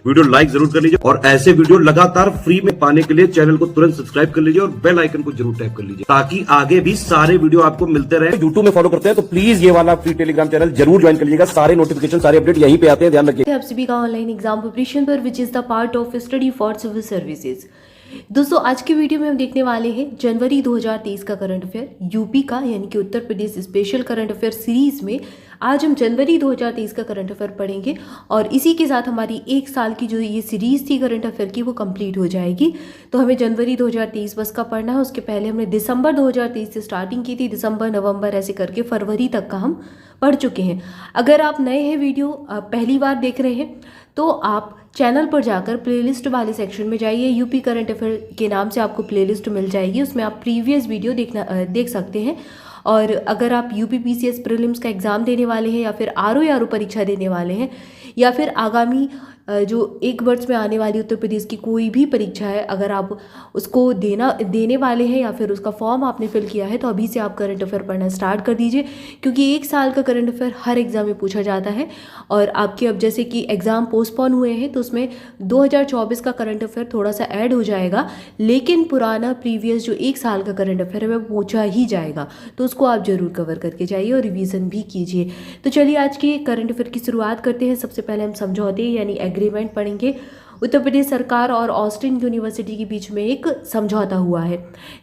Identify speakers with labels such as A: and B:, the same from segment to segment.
A: Video like जरूर कर लीजिए और ऐसे वीडियो लगातार फ्री में पाने के लिए चैनल को तुरंत सब्सक्राइब कर लीजिए और बेल आइकन को जरूर टैप कर लीजिए ताकि आगे भी सारे वीडियो आपको मिलते रहे। यूट्यूब में फॉलो करते हैं तो प्लीज ये वाला फ्री टेलीग्राम चैनल जरूर ज्वाइन कर लीजिएगा। सारे नोटिफिकेशन सारे अपडेट यहीं पे आते हैं, ध्यान रखिए।
B: आप सभी का ऑनलाइन एग्जाम प्रिपरेशन पर which is the part of study for civil services. दोस्तों आज की वीडियो में हम देखने वाले हैं जनवरी 2023 का करंट अफेयर यूपी का, यानी कि Uttar Pradesh special current affair series में आज हम जनवरी 2023 का करंट अफेयर पढ़ेंगे और इसी के साथ हमारी एक साल की जो ये सीरीज थी करंट अफेयर की वो कंप्लीट हो जाएगी। तो हमें जनवरी 2023 बस का पढ़ना है, उसके पहले हमने दिसंबर 2023 से स्टार्टिंग की थी, दिसंबर नवंबर ऐसे करके फरवरी तक का हम पढ़ चुके हैं। अगर आप नए हैं, वीडियो पहली बार देख रहे हैं, तो आप चैनल पर जाकर प्लेलिस्ट वाले सेक्शन में जाइए। यूपी करंट अफेयर के नाम से आपको प्लेलिस्ट मिल जाएगी, उसमें आप प्रीवियस वीडियो देख सकते हैं। और अगर आप यूपी पीसीएस प्रीलिम्स का एग्ज़ाम देने वाले हैं या फिर आरओ परीक्षा देने वाले हैं या फिर आगामी जो एक वर्ष में आने वाली उत्तर प्रदेश की कोई भी परीक्षा है, अगर आप उसको देने वाले हैं या फिर उसका फॉर्म आपने फिल किया है, तो अभी से आप करंट अफेयर पढ़ना स्टार्ट कर दीजिए, क्योंकि एक साल का करंट अफेयर हर एग्ज़ाम में पूछा जाता है। और आपके अब जैसे कि एग्ज़ाम पोस्टपोन हुए हैं तो उसमें 2024 का करंट अफेयर थोड़ा सा ऐड हो जाएगा, लेकिन पुराना प्रीवियस जो एक साल का करंट अफेयर है वह पूछा ही जाएगा, तो उसको आप जरूर कवर करके जाइए और रिवीजन भी कीजिए। तो चलिए आज के करंट अफेयर की शुरुआत करते हैं। सबसे पहले हम समझौते यानी एग्रीमेंट पढ़ेंगे। उत्तर प्रदेश सरकार और ऑस्टिन यूनिवर्सिटी के बीच में एक समझौता हुआ है।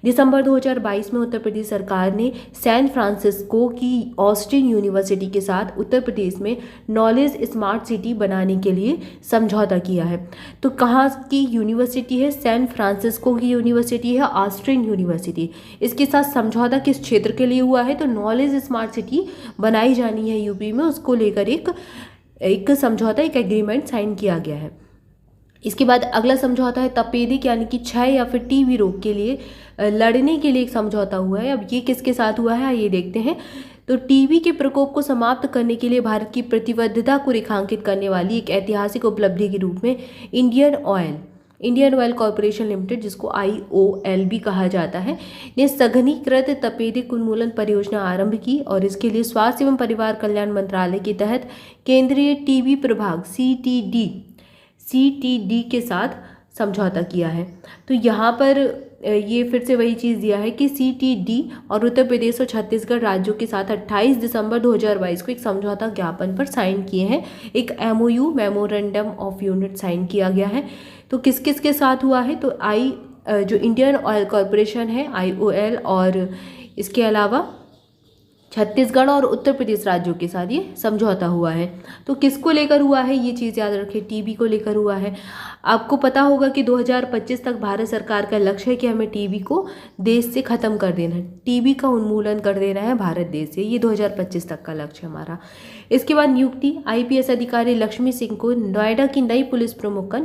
B: दिसंबर 2022 में उत्तर प्रदेश सरकार ने सैन फ्रांसिस्को की ऑस्टिन यूनिवर्सिटी के साथ उत्तर प्रदेश में नॉलेज स्मार्ट सिटी बनाने के लिए समझौता किया है। तो कहाँ की यूनिवर्सिटी है? सैन फ्रांसिस्को की यूनिवर्सिटी है, ऑस्टिन यूनिवर्सिटी। इसके साथ समझौता किस क्षेत्र के लिए हुआ है? तो नॉलेज स्मार्ट सिटी बनाई जानी है यूपी में, उसको लेकर एक समझौता, एक एग्रीमेंट साइन किया गया है। इसके बाद अगला समझौता है तपेदिक यानी कि क्षय या फिर टीबी रोग के लिए लड़ने के लिए एक समझौता हुआ है। अब ये किसके साथ हुआ है ये देखते हैं। तो टीबी के प्रकोप को समाप्त करने के लिए भारत की प्रतिबद्धता को रेखांकित करने वाली एक ऐतिहासिक उपलब्धि के रूप में इंडियन ऑयल कॉरपोरेशन लिमिटेड, जिसको IOL भी कहा जाता है, ने सघनीकृत तपेदिक उन्मूलन परियोजना आरंभ की और इसके लिए स्वास्थ्य एवं परिवार कल्याण मंत्रालय के तहत केंद्रीय टीबी प्रभाग CTD के साथ समझौता किया है। तो यहाँ पर ये फिर से वही चीज़ दिया है कि CTD और उत्तर प्रदेश और छत्तीसगढ़ राज्यों के साथ 28 दिसंबर 2022 को एक समझौता ज्ञापन पर साइन किए हैं। एक MOU memorandum of unit sign किया गया है। तो किस किस के साथ हुआ है? तो जो इंडियन ऑयल कॉरपोरेशन है IOL, और इसके अलावा छत्तीसगढ़ और उत्तर प्रदेश राज्यों के साथ ये समझौता हुआ है। तो किसको लेकर हुआ है ये चीज़ याद रखें, टीबी को लेकर हुआ है। आपको पता होगा कि 2025 तक भारत सरकार का लक्ष्य है कि हमें टीबी को देश से ख़त्म कर देना है, टीबी का उन्मूलन कर देना है भारत देश से, ये 2025 तक का लक्ष्य हमारा। इसके बाद नियुक्ति, IPS अधिकारी लक्ष्मी सिंह को नोएडा की नई पुलिस प्रमुख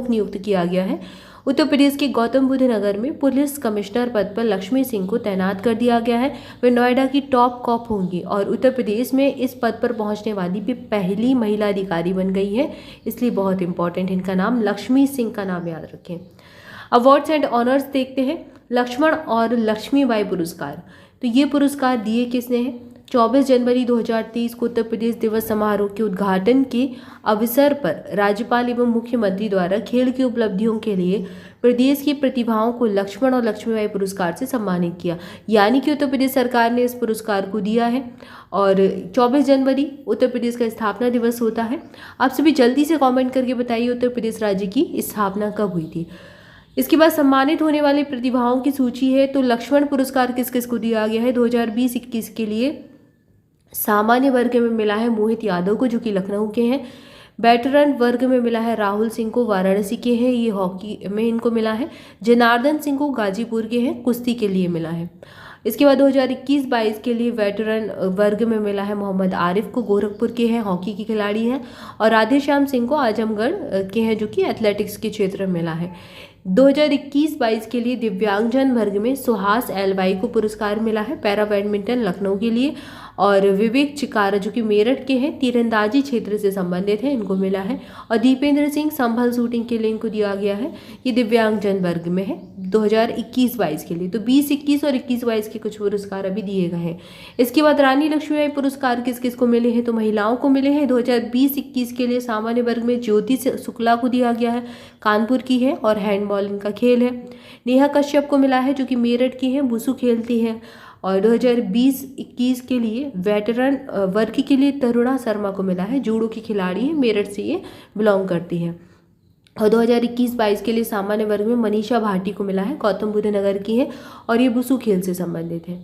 B: नियुक्त किया गया है। उत्तर प्रदेश के गौतम बुद्ध नगर में पुलिस कमिश्नर पद पर लक्ष्मी सिंह को तैनात कर दिया गया है। वे नोएडा की टॉप कॉप होंगी और उत्तर प्रदेश में इस पद पर पहुंचने वाली भी पहली महिला अधिकारी बन गई है, इसलिए बहुत इंपॉर्टेंट इनका नाम, लक्ष्मी सिंह का नाम याद रखें। अवार्ड्स एंड ऑनर्स देखते हैं। लक्ष्मण और लक्ष्मीबाई पुरस्कार, तो ये पुरस्कार दिए किसने हैं? 24 जनवरी 2023 को उत्तर प्रदेश दिवस समारोह के उद्घाटन के अवसर पर राज्यपाल एवं मुख्यमंत्री द्वारा खेल की उपलब्धियों के लिए प्रदेश की प्रतिभाओं को लक्ष्मण और लक्ष्मीबाई पुरस्कार से सम्मानित किया, यानी कि उत्तर प्रदेश सरकार ने इस पुरस्कार को दिया है। और 24 जनवरी उत्तर प्रदेश का स्थापना दिवस होता है। आप सभी जल्दी से कमेंट करके बताइए उत्तर प्रदेश राज्य की स्थापना कब हुई थी। इसके बाद सम्मानित होने वाली प्रतिभाओं की सूची है। तो लक्ष्मण पुरस्कार किस किस को दिया गया है? 2020-21 के लिए सामान्य वर्ग में मिला है मोहित यादव को, जो कि लखनऊ के हैं। वेटरन वर्ग में मिला है राहुल सिंह को, वाराणसी के हैं, ये हॉकी में इनको मिला है। जनार्दन सिंह को गाजीपुर के हैं, कुश्ती के लिए मिला है। इसके बाद 2021-22 के लिए वेटरन वर्ग में मिला है मोहम्मद आरिफ को, गोरखपुर के हैं, हॉकी के खिलाड़ी हैं। और राधेश्याम सिंह को आजमगढ़ के हैं, जो कि एथलेटिक्स के क्षेत्र में मिला है। 2021-22 के लिए दिव्यांगजन वर्ग में सुहास LY को पुरस्कार मिला है, पैरा बैडमिंटन लखनऊ के लिए। और विवेक चिकारा जो कि मेरठ के हैं, तीरंदाजी क्षेत्र से संबंधित है, इनको मिला है। और दीपेंद्र सिंह संभल शूटिंग के लिए इनको दिया गया है, ये दिव्यांगजन वर्ग में है 2021-22 के लिए। तो 20-21 और 21-22 के कुछ पुरस्कार अभी दिए गए हैं। इसके बाद रानी लक्ष्मीबाई पुरस्कार किस किस को मिले हैं, तो महिलाओं को मिले हैं 2020-21 के लिए। सामान्य वर्ग में ज्योति शुक्ला को दिया गया है, कानपुर की है और हैंडबॉल इनका खेल है। नेहा कश्यप को मिला है जो कि मेरठ की है, वुशु खेलती है। और 2020-21 के लिए वेटरन वर्ग के लिए तरुणा शर्मा को मिला है, जूडो की खिलाड़ी है, मेरठ से ये बिलोंग करती है। और 2021-22 के लिए सामान्य वर्ग में मनीषा भाटी को मिला है, गौतम बुद्ध नगर की है और ये वुशु खेल से संबंधित है।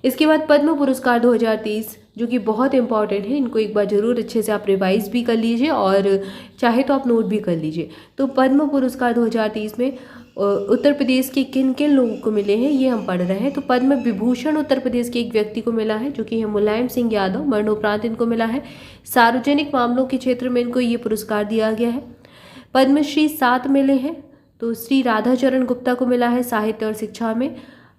B: इसके बाद पद्म पुरस्कार 2023 जो कि बहुत इंपॉर्टेंट है, इनको एक बार जरूर अच्छे से आप रिवाइज भी कर लीजिए और चाहे तो आप नोट भी कर लीजिए। तो पद्म पुरस्कार 2023 में उत्तर प्रदेश के किन किन लोगों को मिले हैं ये हम पढ़ रहे हैं। तो पद्म विभूषण उत्तर प्रदेश के एक व्यक्ति को मिला है जो कि है मुलायम सिंह यादव, मरणोपरांत इनको मिला है। सार्वजनिक मामलों के क्षेत्र में इनको ये पुरस्कार दिया गया है। पद्मश्री 7 मिले हैं, तो श्री राधाचरण गुप्ता को मिला है साहित्य और शिक्षा में।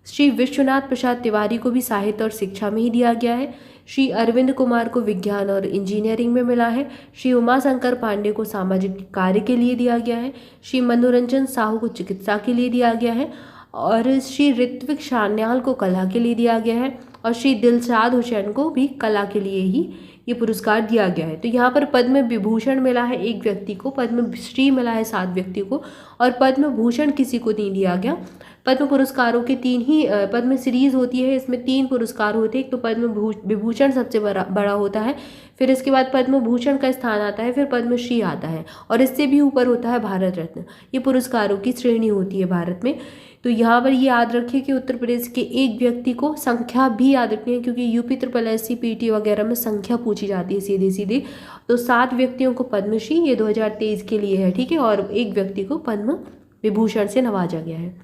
B: श्री विश्वनाथ प्रसाद तिवारी को भी साहित्य और शिक्षा में ही दिया गया है। श्री अरविंद कुमार को विज्ञान और इंजीनियरिंग में मिला है। श्री उमाशंकर पांडे को सामाजिक कार्य के लिए दिया गया है। श्री मनोरंजन साहू को चिकित्सा के लिए दिया गया है और श्री ऋत्विक सान्याल को कला के लिए दिया गया है और श्री दिलशाद हुसैन को भी कला के लिए ही ये पुरस्कार दिया गया है। तो यहाँ पर पद्म विभूषण मिला है एक व्यक्ति को, पद्मश्री मिला है 7 व्यक्ति को और पद्म भूषण किसी को नहीं दिया गया। पद्म पुरस्कारों के 3 ही पद्म सीरीज होती है, इसमें 3 पुरस्कार होते हैं। एक तो पद्म विभूषण सबसे बड़ा होता है, फिर इसके बाद पद्म भूषण का स्थान आता है, फिर पद्मश्री आता है और इससे भी ऊपर होता है भारत रत्न। ये पुरस्कारों की श्रेणी होती है भारत में। तो यहाँ पर ये याद रखिए कि उत्तर प्रदेश के एक व्यक्ति को, संख्या भी याद रखनी है क्योंकि यूपी SSC PT वगैरह में संख्या पूछी जाती है सीधे सीधे। तो 7 व्यक्तियों को पद्मश्री ये 2023 के लिए है, ठीक है, और एक व्यक्ति को पद्म विभूषण से नवाजा गया है।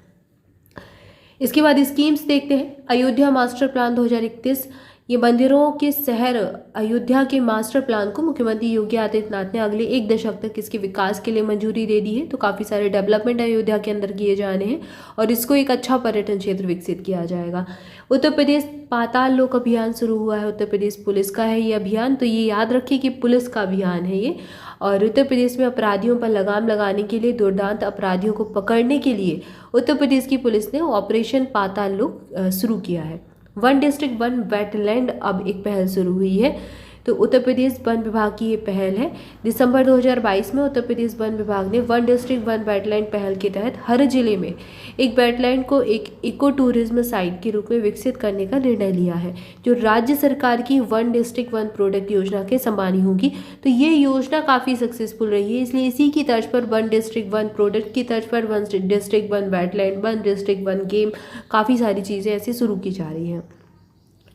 B: इसके बाद स्कीम्स देखते हैं। अयोध्या मास्टर प्लान 2031, ये मंदिरों के शहर अयोध्या के मास्टर प्लान को मुख्यमंत्री योगी आदित्यनाथ ने अगले 1 दशक तक इसके विकास के लिए मंजूरी दे दी है। तो काफ़ी सारे डेवलपमेंट अयोध्या के अंदर किए जाने हैं और इसको एक अच्छा पर्यटन क्षेत्र विकसित किया जाएगा। उत्तर प्रदेश पाताल लोक अभियान शुरू हुआ है, उत्तर प्रदेश पुलिस का है ये अभियान। तो ये याद रखिए कि पुलिस का अभियान है ये, और उत्तर प्रदेश में अपराधियों पर लगाम लगाने के लिए, दुर्दांत अपराधियों को पकड़ने के लिए उत्तर प्रदेश की पुलिस ने ऑपरेशन पाताल लोक शुरू किया है। 1 डिस्ट्रिक्ट 1 वेटलैंड अब एक पहल शुरू हुई है। तो उत्तर प्रदेश वन विभाग की ये पहल है। दिसंबर 2022 में उत्तर प्रदेश वन विभाग ने 1 डिस्ट्रिक्ट 1 वेटलैंड पहल के तहत हर जिले में एक वेटलैंड को एक इको टूरिज्म साइट के रूप में विकसित करने का निर्णय लिया है, जो राज्य सरकार की 1 डिस्ट्रिक्ट 1 प्रोडक्ट योजना के समान होगी। तो ये योजना काफ़ी सक्सेसफुल रही है, इसलिए इसी की तर्ज पर 1 डिस्ट्रिक्ट 1 प्रोडक्ट की तर्ज पर 1 डिस्ट्रिक्ट 1 वेटलैंड, 1 डिस्ट्रिक्ट 1 गेम, काफ़ी सारी चीज़ें ऐसे शुरू की जा रही हैं।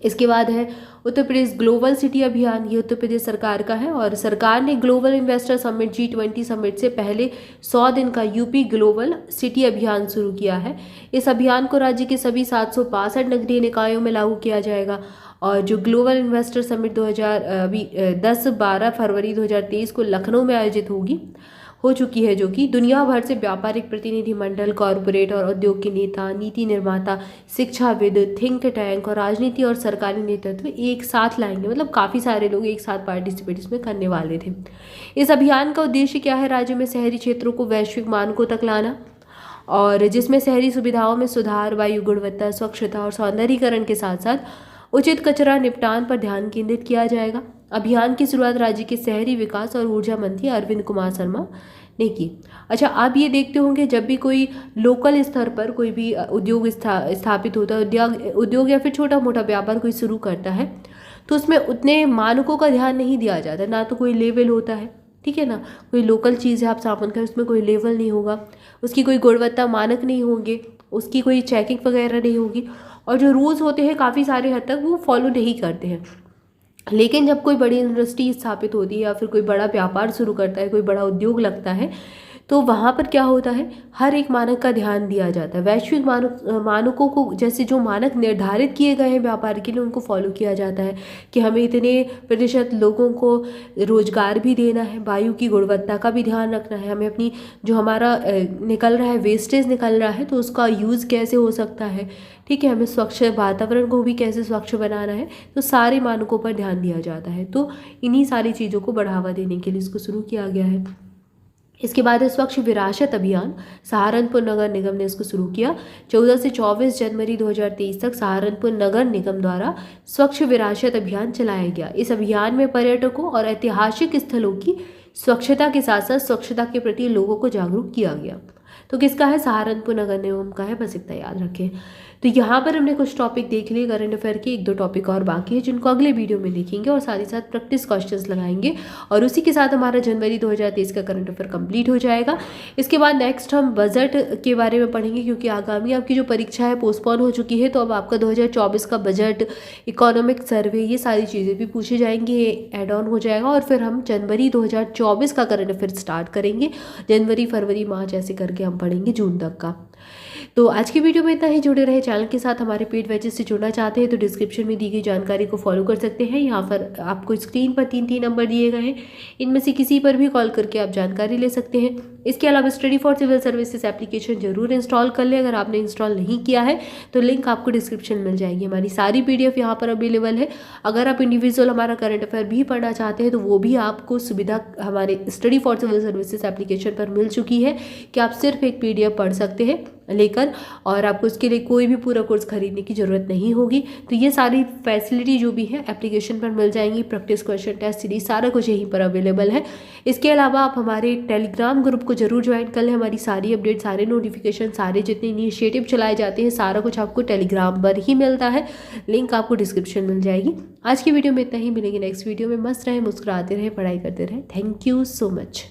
B: इसके बाद है उत्तर प्रदेश ग्लोबल सिटी अभियान। ये उत्तर प्रदेश सरकार का है और सरकार ने global investor summit G20 summit से पहले 100 दिन का यूपी ग्लोबल सिटी अभियान शुरू किया है। इस अभियान को राज्य के सभी 762 नगरीय निकायों में लागू किया जाएगा और जो ग्लोबल इन्वेस्टर समिट 10-12 फरवरी 2023 को लखनऊ में आयोजित हो चुकी है, जो कि दुनिया भर से व्यापारिक प्रतिनिधिमंडल, कॉरपोरेट और उद्योग के नेता, नीति निर्माता, शिक्षाविद, थिंक टैंक और राजनीति और सरकारी नेतृत्व एक साथ लाएंगे। मतलब काफ़ी सारे लोग एक साथ पार्टिसिपेट इसमें करने वाले थे। इस अभियान का उद्देश्य क्या है? राज्य में शहरी क्षेत्रों को वैश्विक मानकों तक लाना, और जिसमें शहरी सुविधाओं में सुधार, वायु गुणवत्ता, स्वच्छता और सौंदर्यीकरण के साथ साथ उचित कचरा निपटान पर ध्यान केंद्रित किया जाएगा। अभियान की शुरुआत राज्य के शहरी विकास और ऊर्जा मंत्री अरविंद कुमार शर्मा ने की। अच्छा, आप ये देखते होंगे जब भी कोई लोकल स्तर पर कोई भी उद्योग स्थापित होता है, उद्योग या फिर छोटा मोटा व्यापार कोई शुरू करता है, तो उसमें उतने मानकों का ध्यान नहीं दिया जाता, ना तो कोई लेवल होता है, ठीक है ना। कोई लोकल चीज़ है आप स्थापन करें, उसमें कोई लेवल नहीं होगा, उसकी कोई गुणवत्ता मानक नहीं होंगे, उसकी कोई चेकिंग वगैरह नहीं होगी, और जो रूल्स होते हैं काफ़ी सारे हद तक वो फॉलो नहीं करते हैं। लेकिन जब कोई बड़ी इंडस्ट्री स्थापित होती है या फिर कोई बड़ा व्यापार शुरू करता है, कोई बड़ा उद्योग लगता है, तो वहाँ पर क्या होता है, हर एक मानक का ध्यान दिया जाता है। वैश्विक मानकों को, जैसे जो मानक निर्धारित किए गए हैं व्यापार के लिए, उनको फॉलो किया जाता है कि हमें इतने प्रतिशत लोगों को रोजगार भी देना है, वायु की गुणवत्ता का भी ध्यान रखना है, हमें अपनी जो हमारा निकल रहा है, वेस्टेज निकल रहा है, तो उसका यूज़ कैसे हो सकता है, ठीक है, हमें स्वच्छ वातावरण को भी कैसे स्वच्छ बनाना है। तो सारे मानकों पर ध्यान दिया जाता है। तो इन्हीं सारी चीज़ों को बढ़ावा देने के लिए इसको शुरू किया गया है। इसके बाद है स्वच्छ विरासत अभियान। सहारनपुर नगर निगम ने इसको शुरू किया। 14 से 24 जनवरी 2023 तक सहारनपुर नगर निगम द्वारा स्वच्छ विरासत अभियान चलाया गया। इस अभियान में पर्यटकों और ऐतिहासिक स्थलों की स्वच्छता के साथ साथ स्वच्छता के प्रति लोगों को जागरूक किया गया। तो किसका है, सहारनपुर नगर निगम का है, बस इतना याद रखें। तो यहाँ पर हमने कुछ टॉपिक देख लिए करंट अफेयर के, 1-2 टॉपिक और बाकी है जिनको अगले वीडियो में देखेंगे और साथ ही साथ प्रैक्टिस क्वेश्चंस लगाएंगे और उसी के साथ हमारा जनवरी 2023 का करंट अफेयर कंप्लीट हो जाएगा। इसके बाद नेक्स्ट हम बजट के बारे में पढ़ेंगे, क्योंकि आगामी आपकी जो परीक्षा है पोस्टपोन हो चुकी है, तो अब आपका 2024 का बजट, इकोनॉमिक सर्वे, ये सारी चीज़ें भी पूछी जाएंगी, ये एड ऑन हो जाएगा और फिर हम जनवरी 2024 का करंट अफेयर स्टार्ट करेंगे। जनवरी, फरवरी, मार्च ऐसे करके हम पढ़ेंगे जून तक का। तो आज की वीडियो में इतना ही। जुड़े रहे चैनल के साथ। हमारे पेड बैचेस से जुड़ना चाहते हैं तो डिस्क्रिप्शन में दी गई जानकारी को फॉलो कर सकते हैं। यहाँ पर आपको स्क्रीन पर 3 नंबर दिए गए हैं, इनमें से किसी पर भी कॉल करके आप जानकारी ले सकते हैं। इसके अलावा study for civil services application जरूर इंस्टॉल कर लें। अगर आपने इंस्टॉल नहीं किया है तो लिंक आपको डिस्क्रिप्शन मिल जाएगी। हमारी सारी PDF यहाँ पर अवेलेबल है। अगर आप इंडिविजुअल हमारा करंट अफेयर भी पढ़ना चाहते हैं तो वो भी आपको सुविधा हमारे study for civil services application पर मिल चुकी है कि आप सिर्फ एक PDF पढ़ सकते हैं लेकर, और आपको इसके लिए कोई भी पूरा कोर्स खरीदने की ज़रूरत नहीं होगी। तो ये सारी फैसिलिटी जो भी है एप्लीकेशन पर मिल जाएंगी। प्रैक्टिस क्वेश्चन, टेस्ट सीरीज, सारा कुछ यहीं पर अवेलेबल है। इसके अलावा आप हमारे टेलीग्राम ग्रुप को जरूर ज्वाइन कर लें। हमारी सारी अपडेट, सारे नोटिफिकेशन, सारे जितने इनिशिएटिव चलाए जाते हैं, सारा कुछ आपको टेलीग्राम पर ही मिलता है। लिंक आपको डिस्क्रिप्शन मिल जाएगी। आज की वीडियो में इतना ही, मिलेंगे नेक्स्ट वीडियो में। मस्त रहे, मुस्कुराते रहे, पढ़ाई करते रहे। Thank you so much.